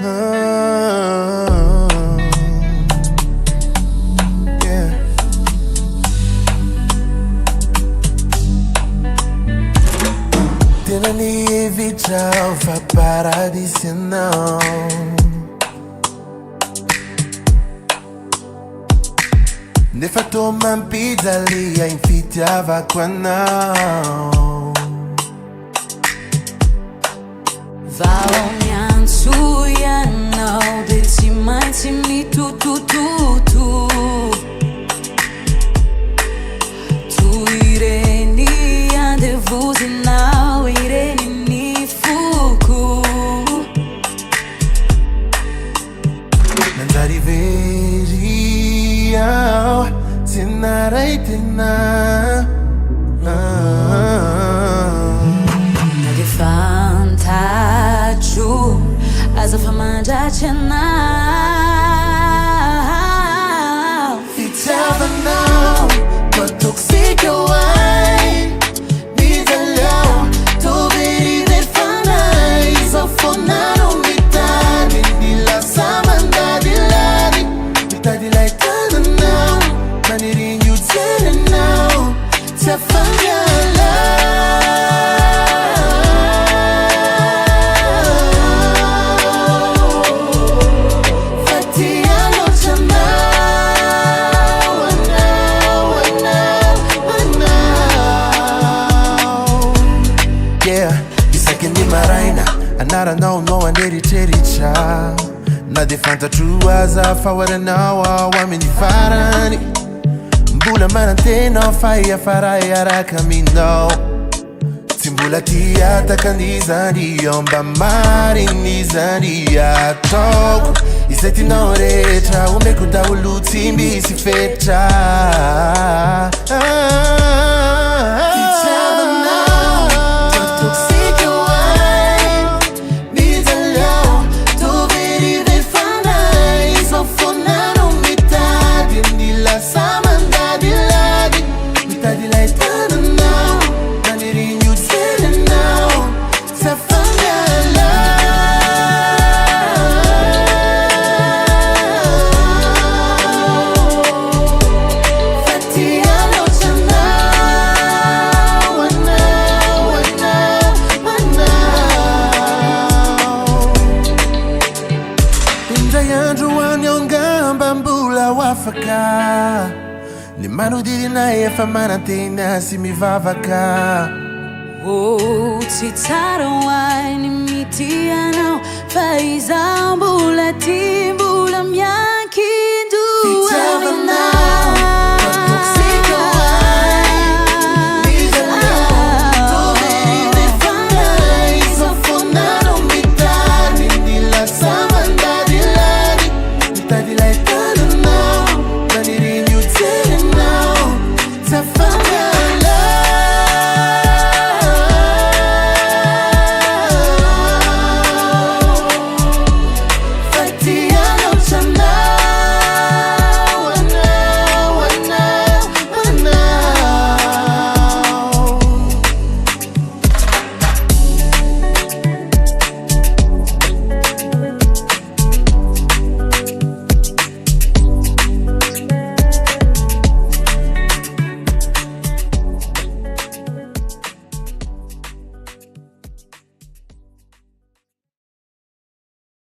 Yeah. Tena ni evitao fa paradisi não. Nefa toman pizzalia infitiava qua não. Vaonyan suyanau de timai timi tu ireni ande vuzinau ireni ni fuku Nandari veria tinarai tina Nage fantaju as if I'm a now. It's ever now, but toxic away. Needs a low to be the fun eyes of Fonano Mitani. Dilla Samanda Dillari, Mitadi like Tana now. Manirin you tell it now. Tsy afa-miala. Anara no one did it cha. Na de fanta truaza fawara nawa wa mini farani. Mbula mananteno faya faraya rakamino. Timbula tiata kanizani yomba mari nizani ya toku. Iseti no recha umekuda ulutimbi si fecha. Ni manu diri na efa manantena si mi vavaka. Oh, titaro ai ni mitiano faiza mbula timbula myankindu. It's ever now,